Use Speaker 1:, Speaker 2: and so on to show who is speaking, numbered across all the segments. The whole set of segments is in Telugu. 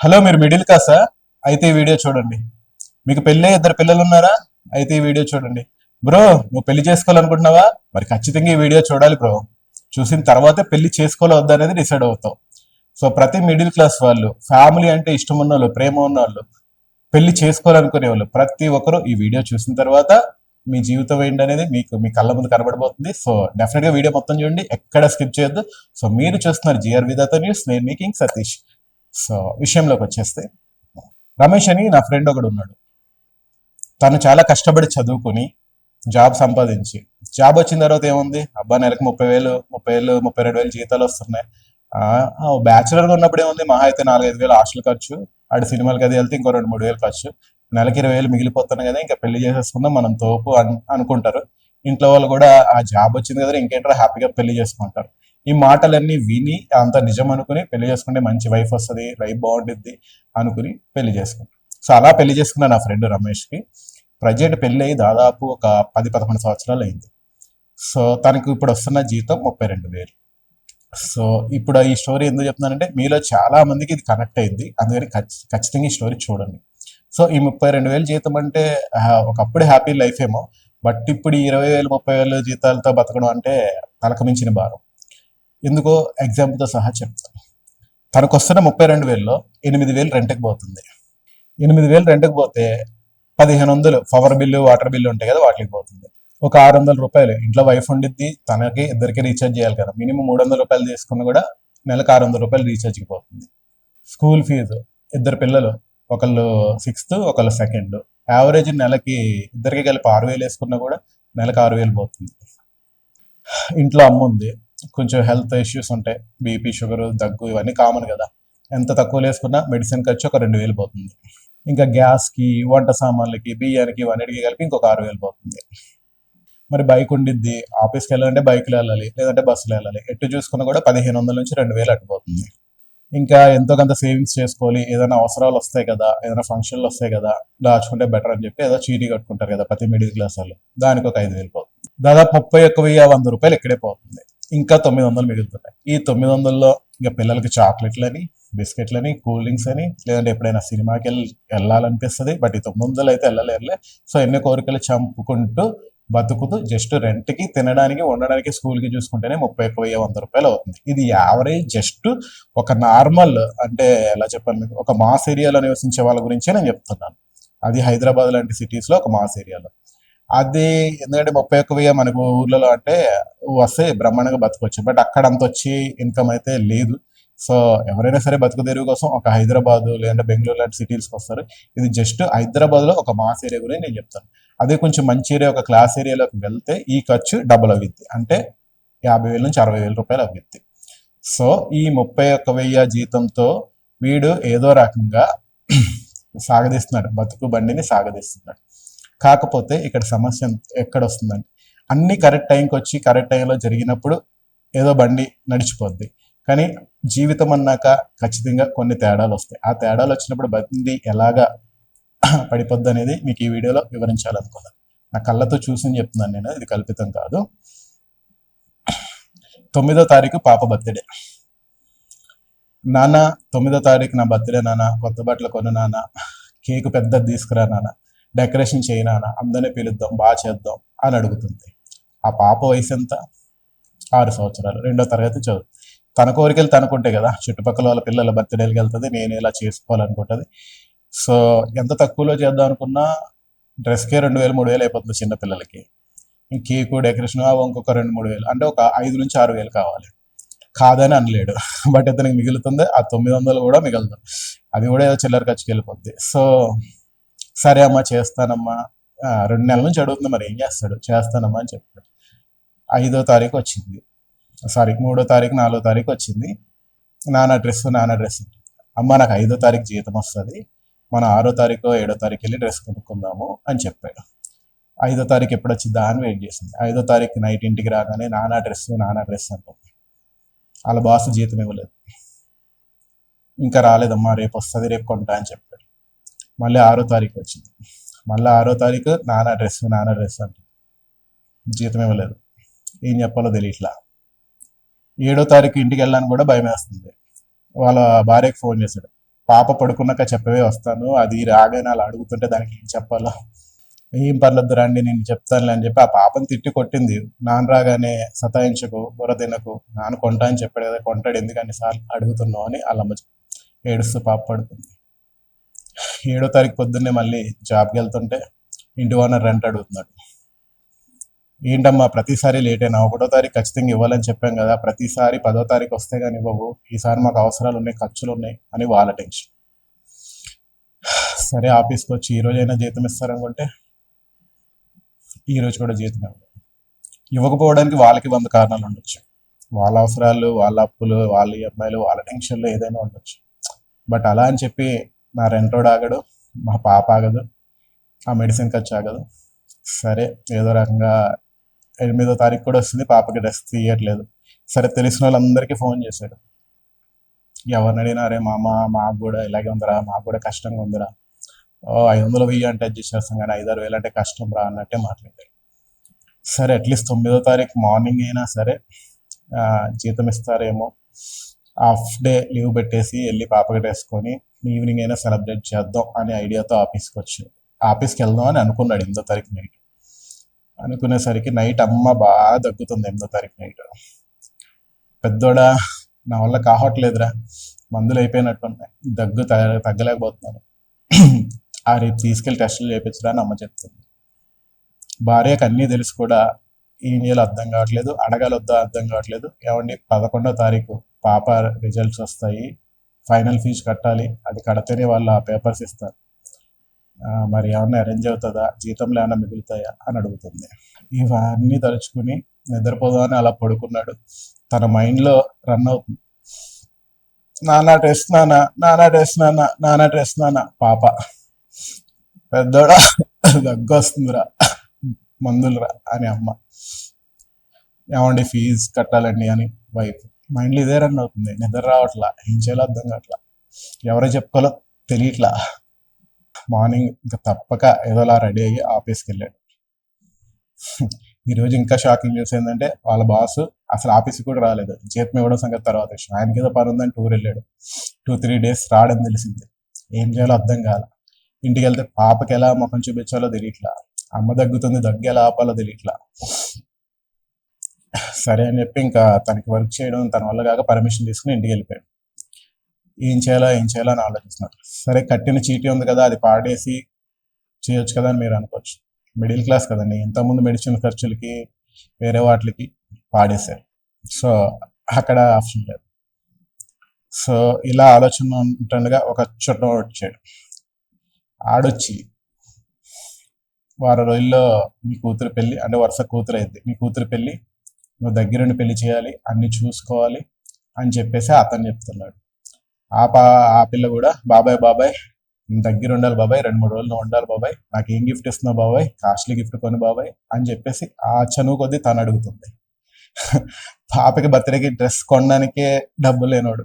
Speaker 1: హలో, మీరు మిడిల్ క్లాసా? అయితే ఈ వీడియో చూడండి. మీకు పెళ్ళే ఇద్దరు పిల్లలు ఉన్నారా? అయితే ఈ వీడియో చూడండి. బ్రో, నువ్వు పెళ్లి చేసుకోవాలనుకుంటున్నావా? మరి ఖచ్చితంగా ఈ వీడియో చూడాలి బ్రో. చూసిన తర్వాతే పెళ్లి చేసుకోవాలా వద్దా అనేది డిసైడ్ అవుతావు. సో ప్రతి మిడిల్ క్లాస్ వాళ్ళు, ఫ్యామిలీ అంటే ఇష్టం ఉన్న వాళ్ళు, ప్రేమ ఉన్న వాళ్ళు, పెళ్లి చేసుకోవాలనుకునే వాళ్ళు ప్రతి ఒక్కరు ఈ వీడియో చూసిన తర్వాత మీ జీవితం ఏంటనేది మీకు మీ కళ్ళ ముందు కనబడబోతుంది. సో డెఫినెట్ గా వీడియో మొత్తం చూడండి, ఎక్కడ స్కిప్ చేయొద్దు. సో మీరు చూస్తున్నారు జిఆర్ విధాత న్యూస్, నేను మీ కింగ్ సతీష్. సో విషయంలోకి వచ్చేస్తే, రమేష్ అని నా ఫ్రెండ్ ఒకడు ఉన్నాడు. తను చాలా కష్టపడి చదువుకుని జాబ్ సంపాదించి, జాబ్ వచ్చిన తర్వాత ఏముంది, అబ్బా నెలకు 30,000 30,000 32,000 జీతాలు వస్తున్నాయి. బ్యాచులర్ గా ఉన్నప్పుడు ఏముంది, మహా అయితే 4-5 వేలు హాస్టల్ ఖర్చు, ఆడు సినిమాలకి అది వెళ్తే ఇంకో 2-3 వేలు ఖర్చు, నెలకి 20,000 మిగిలిపోతున్నాయి కదా, ఇంకా పెళ్లి చేసేసుకుందాం మనం తోపు అనుకుంటారు. ఇంట్లో వాళ్ళు కూడా ఆ జాబ్ వచ్చింది కదా ఇంకేంటారు, హ్యాపీగా పెళ్లి చేసుకుంటారు. ఈ మాటలన్నీ విని అంత నిజం అనుకుని పెళ్లి చేసుకుంటే మంచి వైఫ్ వస్తుంది, లైఫ్ బాగుంటుంది అనుకుని పెళ్లి చేసుకుంటారు. సో అలా పెళ్లి చేసుకున్న నా ఫ్రెండ్ రమేష్కి ప్రజెంట్ పెళ్ళి అయ్యి దాదాపు ఒక 10-11 సంవత్సరాలు అయింది. సో తనకు ఇప్పుడు వస్తున్న జీతం 32,000. సో ఇప్పుడు ఈ స్టోరీ ఎందుకు చెప్తున్నానంటే, మీలో చాలా మందికి ఇది కనెక్ట్ అయింది, అందుకని ఖచ్చితంగా ఈ స్టోరీ చూడండి. సో ఈ 32,000 జీతం అంటే ఒకప్పుడు హ్యాపీ లైఫ్ ఏమో, బట్ ఇప్పుడు ఈ 20,000 30,000 జీతాలతో బతకడం అంటే తలకు మించిన భారం. ఎందుకో ఎగ్జాంపుల్తో సహా చెప్తాను. తనకు వస్తున్న 32,000లో 8,000 రెంట్కి పోతుంది. 8,000 రెంట్కి పోతే 1,500 పవర్ బిల్లు, వాటర్ బిల్లు ఉంటాయి కదా, వాటికి పోతుంది. ఒక 600 రూపాయలు ఇంట్లో వైఫ్ ఉండిద్ది, తనకి ఇద్దరికి రీఛార్జ్ చేయాలి కదా, మినిమం 300 రూపాయలు తీసుకున్న కూడా నెలకు 600 రూపాయలు రీఛార్జ్కి పోతుంది. స్కూల్ ఫీజు, ఇద్దరు పిల్లలు, ఒకళ్ళు 6th ఒకళ్ళు 2nd, యావరేజ్ నెలకి ఇద్దరికి కలిపి 6,000 వేసుకున్నా కూడా నెలకు 6,000 పోతుంది. ఇంట్లో అమ్మ ఉంది, కొంచెం హెల్త్ ఇష్యూస్ ఉంటాయి, బీపీ షుగర్ దగ్గు ఇవన్నీ కామన్ కదా, ఎంత తక్కువ వేసుకున్నా మెడిసిన్ ఖర్చు ఒక 2,000 పోతుంది. ఇంకా గ్యాస్కి, వంట సామాన్లకి, బియ్యానికి ఇవన్నిటికి కలిపి ఇంకొక 6,000 పోతుంది. మరి బైక్ ఉండిద్ది, ఆఫీస్కి వెళ్ళాలంటే బైక్లో వెళ్ళాలి, లేదంటే బస్సులో వెళ్ళాలి, ఎటు చూసుకున్నా కూడా 1,500 నుంచి 2,000 అట్టుపోతుంది. ఇంకా ఎంతో కొంత సేవింగ్స్ చేసుకోవాలి, ఏదైనా అవసరాలు వస్తాయి కదా, ఏదైనా ఫంక్షన్లు వస్తాయి కదా, దాచుకుంటే బెటర్ అని చెప్పి ఏదో చీటీ కట్టుకుంటారు కదా ప్రతి మిడిల్ క్లాస్ వాళ్ళు, దానికి ఒక 5,000 పోతుంది. దాదాపు 31,100 రూపాయలు ఇక్కడే పోతుంది. ఇంకా 900 మిగులుతున్నాయి. ఈ 900లో ఇంకా పిల్లలకి చాక్లెట్లని, బిస్కెట్లని, కూల్ డ్రింక్స్ అని, లేదంటే ఎప్పుడైనా సినిమాకి వెళ్ళాలనిపిస్తుంది, బట్ ఈ 900 అయితే వెళ్ళలేరులే. సో ఎన్ని కోరికలు చంపుకుంటూ బతుకుతూ జస్ట్ రెంట్కి, తినడానికి, ఉండడానికి, స్కూల్కి చూసుకుంటేనే 31,100 రూపాయలు అవుతుంది. ఇది యావరేజ్ జస్ట్ ఒక నార్మల్, అంటే ఎలా చెప్పాలి మీకు, ఒక మాస్ ఏరియాలో నివసించే వాళ్ళ గురించే నేను చెప్తున్నాను. అది హైదరాబాద్ లాంటి సిటీస్లో ఒక మాస్ ఏరియాలో. అది ఎందుకంటే 31,000 మనకు ఊర్లలో అంటే వస్తే బ్రహ్మాండంగా బతకొచ్చు, బట్ అక్కడ అంత వచ్చి ఇన్కమ్ అయితే లేదు. సో ఎవరైనా సరే బతుకు తెరువు కోసం ఒక హైదరాబాద్ లేదంటే బెంగళూరు లాంటి సిటీస్కి వస్తారు. ఇది జస్ట్ హైదరాబాద్లో ఒక మాస్ ఏరియా గురించి నేను చెప్తాను. అదే కొంచెం మంచి ఏరియా, ఒక క్లాస్ ఏరియాలోకి వెళ్తే ఈ ఖర్చు డబుల్ అవ్విద్ది, అంటే 50,000 నుంచి 60,000 రూపాయలు అవ్విద్ది. సో ఈ 31,000 జీతంతో వీడు ఏదో రకంగా సాగదీస్తున్నాడు, బతుకు బండిని సాగదీస్తున్నాడు. కాకపోతే ఇక్కడ సమస్య ఎక్కడ వస్తుందంటే, అన్ని కరెక్ట్ టైంకి వచ్చి కరెక్ట్ టైంలో జరిగినప్పుడు ఏదో బండి నడిచిపోద్ది, కానీ జీవితం అన్నాక ఖచ్చితంగా కొన్ని తేడాలు వస్తాయి. ఆ తేడాలు వచ్చినప్పుడు బండి ఎలాగా పడిపోద్ది అనేది మీకు ఈ వీడియోలో వివరించాలనుకున్నాను. నా కళ్ళతో చూసి చెప్తున్నాను, నేను ఇది కల్పితం కాదు. 9వ తారీఖు పాప బర్త్డే. నాన్న 9వ తారీఖు నా బర్త్డే నాన్న, కొత్త బట్టలు కొను నాన్న, కేకు పెద్దది తీసుకురా నాన్న, డెకరేషన్ చేయనా, అందరినీ పిలుద్దాం, బాగా చేద్దాం అని అడుగుతుంది. ఆ పాప వయసు ఎంత? 6 సంవత్సరాలు, 2వ తరగతి చదువు. తన కోరికలు తనుకుంటాయి కదా, చుట్టుపక్కల వాళ్ళ పిల్లల బర్త్డేకి వెళ్తుంది, నేను ఇలా చేసుకోవాలనుకుంటుంది. సో ఎంత తక్కువలో చేద్దాం అనుకున్నా డ్రెస్కే 2,000-3,000 అయిపోతుంది చిన్నపిల్లలకి. కేకు, డెకరేషన్ ఇంకొక 2-3 వేలు, అంటే ఒక 5 నుంచి 6 వేలు కావాలి. కాదని అనలేడు, బట్ ఇతనికి మిగులుతుంది ఆ 900 కూడా మిగులుతుంది, అది కూడా ఏదో చిల్లర ఖర్చుకి వెళ్ళిపోద్ది. సో సరే అమ్మా చేస్తానమ్మా, 2 నెలల నుంచి అడుగుతుంది, మరి ఏం చేస్తాడు, చేస్తానమ్మా అని చెప్పాడు. 5వ తారీఖు వచ్చింది, సారీ 3వ తారీఖు 4వ తారీఖు వచ్చింది. నాన్న డ్రెస్ అమ్మ నాకు 5వ తారీఖు జీతం వస్తుంది, మనం 6వ తారీఖు 7వ తారీఖు వెళ్ళి డ్రెస్ కొనుక్కుందాము అని చెప్పాడు. 5వ తారీఖు ఎప్పుడు వచ్చిందా అని వెయిట్ చేసింది. 5వ తారీఖు నైట్ ఇంటికి రాగానే నానా డ్రెస్ అంటుంది. వాళ్ళ బాస్ జీతం ఇవ్వలేదు, ఇంకా రాలేదమ్మా, రేపు వస్తుంది, రేపు కొంటా అని చెప్పాడు. మళ్ళీ 6వ తారీఖు వచ్చింది, మళ్ళీ 6వ తారీఖు నానా డ్రెస్ అంటుంది, జీతం ఇవ్వలేదు, ఏం చెప్పాలో తెలియట్లా. 7వ తారీఖు ఇంటికి వెళ్ళడానికి కూడా భయం వేస్తుంది. వాళ్ళ భార్యకి ఫోన్ చేశాడు, పాప పడుకున్నాక చెప్పవే వస్తాను, అది రాగానే అలా అడుగుతుంటే దానికి ఏం చెప్పాలో. ఏం పర్లేదు రండి నేను చెప్తానులే అని చెప్పి ఆ పాపని తిట్టి కొట్టింది. నాన్న రాగానే సతాయించకు, బుర్ర తినకు, నాన్న కొంటా అని చెప్పాడు కదా, కొంటాడు ఎందుకు అన్నిసార్లు అడుగుతున్నావు అని వాళ్ళమ్మ ఏడుస్తూ పాప పడుకుంది. 7వ తారీఖు పొద్దున్నే మళ్ళీ జాబ్కి వెళ్తుంటే ఇంటి ఓనర్ రెంట్ అడుగుతున్నాడు. ఏంటమ్మా ప్రతిసారి లేట్ అయినా, 1వ తారీఖు ఖచ్చితంగా ఇవ్వాలని చెప్పాం కదా, ప్రతిసారి 10వ తారీఖు వస్తే కానీ ఇవ్వవు, ఈసారి మాకు అవసరాలు ఉన్నాయి, ఖర్చులు ఉన్నాయి అని వాళ్ళ టెన్షన్. సరే ఆఫీస్కి వచ్చి ఈ రోజైనా జీతం ఇస్తారనుకుంటే ఈ రోజు కూడా జీతం ఇవ్వదు. ఇవ్వకపోవడానికి వాళ్ళకి 100 కారణాలు ఉండొచ్చు. వాళ్ళ అవసరాలు, వాళ్ళ అప్పులు, వాళ్ళ ఈఎంఐలు, వాళ్ళ టెన్షన్లు ఏదైనా ఉండొచ్చు. బట్ అలా అని చెప్పి నా రెంటోడు ఆగడు, మా పాప ఆగదు, ఆ మెడిసిన్ ఖర్చు ఆగదు. సరే ఏదో రకంగా 8వ తారీఖు కూడా వస్తుంది, పాపకి డ్రెస్ తీయట్లేదు. సరే తెలిసిన వాళ్ళందరికీ ఫోన్ చేశాడు. ఎవరిని అడిగినా అరే మామ మాకు కూడా ఇలాగే ఉందిరా, మాకు కూడా కష్టంగా ఉందిరా, 500 1000 అంటే అడ్జస్ట్ చేస్తాం కానీ 5-6 వేలు అంటే కష్టం రా అన్నట్టే మాట్లాడారు. సరే అట్లీస్ట్ 9వ తారీఖు మార్నింగ్ అయినా సరే జీతం ఇస్తారేమో, హాఫ్ డే లీవ్ పెట్టేసి వెళ్ళి పాపకి వేసుకొని ఈవినింగ్ అయినా సెలబ్రేట్ చేద్దాం అనే ఐడియాతో ఆఫీస్కి వెళ్దాం అని అనుకున్నాడు 8వ తారీఖు నైట్. అనుకునేసరికి నైట్ అమ్మ బాగా దగ్గుతుంది. 8వ తారీఖు నైట్ పెద్దోడా నా వల్ల కావట్లేదురా, మందులు అయిపోయినట్టున్నాయి, దగ్గు తగ్గలేకపోతున్నాను, రేపు తీసుకెళ్ళి టెస్టులు చేయించరా అని అమ్మ చెప్తుంది. భార్యకు అన్నీ తెలిసి కూడా ఏం చేయాలో అర్థం కావట్లేదు, అడగాలొద్దా అర్థం కావట్లేదు. ఏమండి 11వ తారీఖు పాప రిజల్ట్స్ వస్తాయి, ఫైనల్ ఫీజు కట్టాలి, అది కడితేనే వాళ్ళు ఆ పేపర్స్ ఇస్తారు, మరి ఏమన్నా అరేంజ్ అవుతుందా, జీతంలో ఏమన్నా మిగులుతాయా అని అడుగుతుంది. ఇవన్నీ తలుచుకుని నిద్రపోదామని అలా పడుకున్నాడు. తన మైండ్లో రన్ అవుతుంది, నానా డ్రెస్ నానా, నానా డ్రెస్ నానా, నానా డ్రెస్ నానా. పాప పెద్దోడా దగ్గు వస్తుందిరా, మందులురా అని అమ్మ. ఏమండి ఫీజు కట్టాలండి అని వైఫ్. మైండ్లో ఇదే రన్ అవుతుంది, నిద్ర రావట్లా, ఏం చేయాలో అర్థం కావట్లా, ఎవరో చెప్పుకోలో తెలియట్లా. మార్నింగ్ ఇంకా తప్పక ఏదోలా రెడీ అయ్యి ఆఫీస్కి వెళ్ళాడు. ఈరోజు ఇంకా షాకింగ్ న్యూస్ ఏంటంటే వాళ్ళ బాస్ అసలు ఆఫీస్కి కూడా రాలేదు, జీతం ఇవ్వడం సంగతి తర్వాత విషయం. ఆయనకి ఏదో పని ఉందని టూర్ వెళ్ళాడు, 2-3 డేస్ రాడని తెలిసింది. ఏం చేయాలో అర్థం కాల. ఇంటికి వెళ్తే పాపకి ఎలా ముఖం చూపించాలో తెలియట్లా, అమ్మ దగ్గుతుంది, దగ్గు ఎలా ఆపాలో తెలియట్లా. సరే అని చెప్పి ఇంకా తనకి వర్క్ చేయడం తన వల్ల కాక పర్మిషన్ తీసుకుని ఇంటికి వెళ్ళిపోయాడు. ఏం చేయాలో అని ఆలోచిస్తున్నారు. సరే కట్టిన చీటీ ఉంది కదా, అది పాడేసి చేయొచ్చు కదా అని మీరు అనుకోవచ్చు. మిడిల్ క్లాస్ కదండి, ఇంతకుముందు మెడిసిన్ ఖర్చులకి వేరే వాటికి పాడేశారు. సో అక్కడ ఆప్షన్ లేదు. సో ఇలా ఆలోచన ఉంటుండగా ఒక చుట్టం వచ్చాడు. ఆడొచ్చి వారం రోజుల్లో మీ కూతురు పెళ్ళి, అంటే వరుస కూతురు అయింది, మీ కూతురు పెళ్ళి నువ్వు దగ్గరుండి పెళ్లి చేయాలి, అన్ని చూసుకోవాలి అని చెప్పేసి అతను చెప్తున్నాడు. ఆ పిల్ల కూడా బాబాయ్ బాబాయ్ దగ్గర ఉండాలి బాబాయ్, 2-3 రోజులు ఉండాలి బాబాయ్, నాకు ఏం గిఫ్ట్ ఇస్తున్నావు బాబాయ్, కాస్ట్లీ గిఫ్ట్ కొని బాబాయ్ అని చెప్పేసి ఆ చనువు కొద్దీ తను అడుగుతుంది. పాపకి బర్త్డేకి డ్రెస్ కొనడానికే డబ్బులు లేనోడు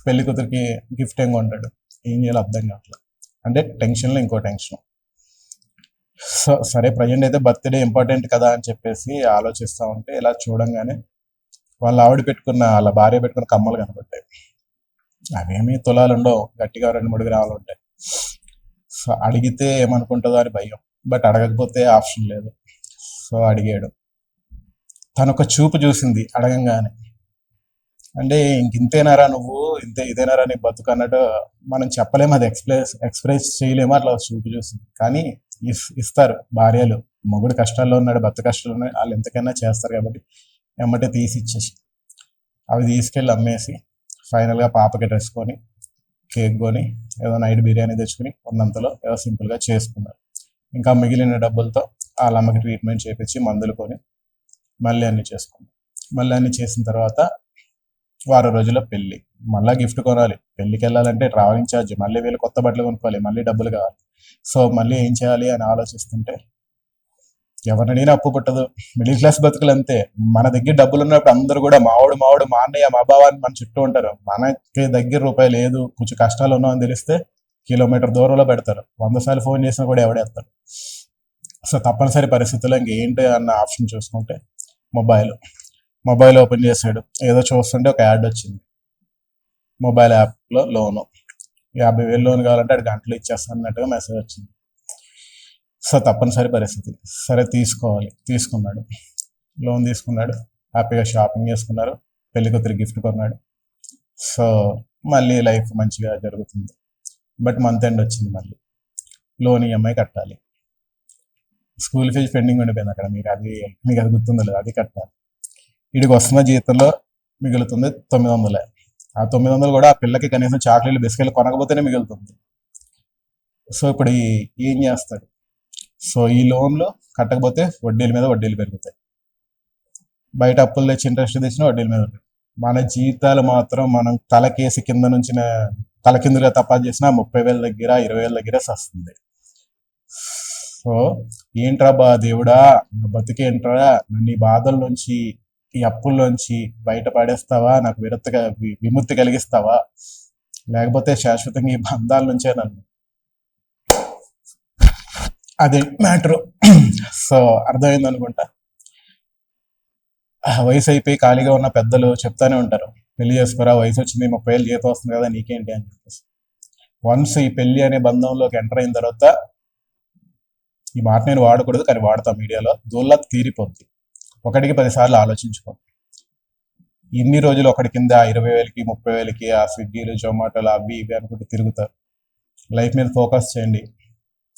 Speaker 1: పెళ్లి కూతురికి గిఫ్ట్ ఏం కొంటాడు, ఏం చేయాలో అర్థం కావట్లేదు. అంటే టెన్షన్లో ఇంకో టెన్షన్. సో సరే ప్రజెంట్ అయితే బర్త్డే ఇంపార్టెంట్ కదా అని చెప్పేసి ఆలోచిస్తూ ఉంటే ఇలా చూడంగానే వాళ్ళ భార్య పెట్టుకున్న కమ్మలు కనబడ్డాయి. అవేమీ తులాలు ఉండవు, గట్టిగా 2-3 గ్రాములు ఉంటాయి. సో అడిగితే ఏమనుకుంటుందో అని భయం, బట్ అడగకపోతే ఆప్షన్ లేదు. సో అడిగాడు. తను ఒక చూపు చూసింది అడగంగానే. అంటే ఇంతేనారా నువ్వు, ఇదేనారా నీ బతుకు అన్నట్టు మనం చెప్పలేము, అది ఎక్స్ప్రెస్ చేయలేము, అట్లా చూపు చూసింది. కానీ ఇస్తారు భార్యలు, మొగుడు కష్టాల్లో ఉన్నాడు, భర్త కష్టాల్లో ఉన్నాడు, వాళ్ళు ఎంతకైనా చేస్తారు కాబట్టి ఎమ్మటే తీసి ఇచ్చేసి అవి తీసుకెళ్ళి అమ్మేసి ఫైనల్గా పాపకి డ్రెస్ కొని కేక్ కొని ఏదో నైట్ బిర్యానీ తెచ్చుకుని ఉన్నంతలో ఏదో సింపుల్గా చేసుకున్నారు. ఇంకా మిగిలిన డబ్బులతో వాళ్ళ అమ్మకి ట్రీట్మెంట్ చేయించి మందులు కొని మళ్ళీ అన్ని చేసుకున్నారు. మళ్ళీ అన్ని చేసిన తర్వాత వారం రోజుల్లో పెళ్ళి, మళ్ళీ గిఫ్ట్ కొనాలి, పెళ్ళికి వెళ్ళాలంటే ట్రావెలింగ్ ఛార్జ్, మళ్ళీ వీళ్ళు కొత్త బట్టలు కొనుక్కోవాలి, మళ్ళీ డబ్బులు కావాలి. సో మళ్ళీ ఏం చేయాలి అని ఆలోచిస్తుంటే ఎవరినైనా అప్పు పుట్టదు, మిడిల్ క్లాస్ బతుకులు అంతే. మన దగ్గర డబ్బులు ఉన్నప్పుడు అందరూ కూడా మావాడు మా అన్నయ్య మా బావ అని మన చుట్టూ ఉంటారు. మనకి దగ్గర రూపాయి లేదు, కొంచెం కష్టాలు ఉన్నామని తెలిస్తే కిలోమీటర్ దూరంలో పెడతారు, 100 సార్లు ఫోన్ చేసినా కూడా ఎవడేస్తారు. సో తప్పనిసరి పరిస్థితుల్లో ఇంకేంటి అన్న ఆప్షన్ చూసుకుంటే మొబైల్ ఓపెన్ చేశాడు. ఏదో చూస్తుంటే ఒక యాడ్ వచ్చింది, మొబైల్ యాప్లో లోను 50,000 లోన్ కావాలంటే అది గంటలో ఇచ్చేస్తాను అన్నట్టుగా మెసేజ్ వచ్చింది. సో తప్పనిసరి పరిస్థితి, సరే తీసుకోవాలి, తీసుకున్నాడు. లోన్ తీసుకున్నాడు, హ్యాపీగా షాపింగ్ చేసుకున్నారు, పెళ్లి కూతురు గిఫ్ట్ కొన్నాడు. సో మళ్ళీ లైఫ్ మంచిగా జరుగుతుంది. బట్ మంత్ ఎండ్ వచ్చింది, మళ్ళీ లోన్ ఈఎంఐ కట్టాలి. స్కూల్ ఫీజు పెండింగ్ ఉండిపోయింది అక్కడ. మీకు అది గుర్తుందో లేదు, అది కట్టాలి. వీడికి వస్తున్న జీతంలో మిగులుతుంది 900. ఆ 900 కూడా ఆ పిల్లకి కనీసం చాక్లెట్లు బిస్కెట్లు కొనకపోతేనే మిగులుతుంది. సో ఇప్పుడు ఏం చేస్తాడు? సో ఈ లోన్లో కట్టకపోతే వడ్డీల మీద వడ్డీలు పెరుగుతాయి. బయట అప్పులు తెచ్చి ఇంట్రెస్ట్ తెచ్చిన వడ్డీల మీద ఉంటుంది. మన జీతాలు మాత్రం మనం తలకేసి కింద నుంచి తలకిందులుగా తపాలు చేసినా 30,000 దగ్గర 20,000 దగ్గర వస్తుంది. సో ఏంట్రా దేవుడా, నా బతికేంట్రా, నన్ను ఈ బాధల నుంచి, ఈ అప్పుల్లోంచి బయట పడేస్తావా, నాకు విముక్తి కలిగిస్తావా, లేకపోతే శాశ్వతంగా ఈ బంధాల నుంచే నన్ను, అది మ్యాటరు. సో అర్థమైంది అనుకుంటా. వయసు అయిపోయి ఖాళీగా ఉన్న పెద్దలు చెప్తానే ఉంటారు, పెళ్లి చేసుకోరా, వయసు వచ్చింది, 30,000 జీతం వస్తుంది కదా, నీకేంటి అని చెప్పేసి. వన్స్ ఈ పెళ్లి అనే బంధంలోకి ఎంటర్ అయిన తర్వాత, ఈ మాట నేను వాడకూడదు కానీ వాడతా మీడియాలో, దూల్లా తీరిపోద్ది. 1కి 10 సార్లు ఆలోచించుకో. ఇన్ని రోజులు ఒకటి కింద 20,000కి 30,000కి ఆ స్విగ్గీలు జొమాటోలు అవి ఇవి అనుకుంటూ తిరుగుతారు. లైఫ్ మీద ఫోకస్ చేయండి,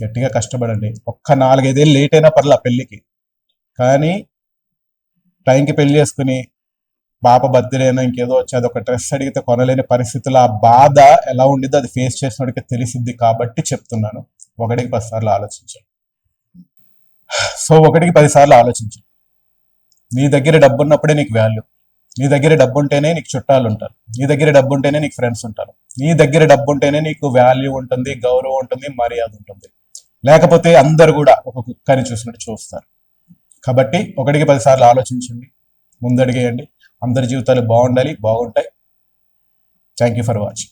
Speaker 1: గట్టిగా కష్టపడండి. ఒక్క 4-5 ఏళ్ళు లేట్ అయినా పర్లా పెళ్ళికి, కానీ టైంకి పెళ్లి చేసుకుని పాప బర్త్డే అయినా ఇంకేదో వచ్చి అది ఒక డ్రెస్ అడిగితే కొనలేని పరిస్థితుల్లో ఆ బాధ ఎలా ఉండిద్దో అది ఫేస్ చేసినోడికి తెలిసిద్ది. కాబట్టి చెప్తున్నాను, 1కి 10 సార్లు ఆలోచించండి. సో 1కి 10 సార్లు ఆలోచించండి. నీ దగ్గర డబ్బు ఉన్నప్పుడే నీకు వాల్యూ, నీ దగ్గర డబ్బు ఉంటేనే నీకు చుట్టాలు ఉంటారు, నీ దగ్గర డబ్బు ఉంటేనే నీకు ఫ్రెండ్స్ ఉంటారు, నీ దగ్గర డబ్బు ఉంటేనే నీకు వాల్యూ ఉంటుంది, గౌరవం ఉంటుంది, మర్యాద ఉంటుంది. లేకపోతే అందరు కూడా ఒక కుక్కని చూసినట్టు చూస్తారు. కాబట్టి 1కి 10 సార్లు ఆలోచించండి, ముందడిగేయండి. అందరి జీవితాలు బాగుండాలి, బాగుంటాయి. Thank you for watching.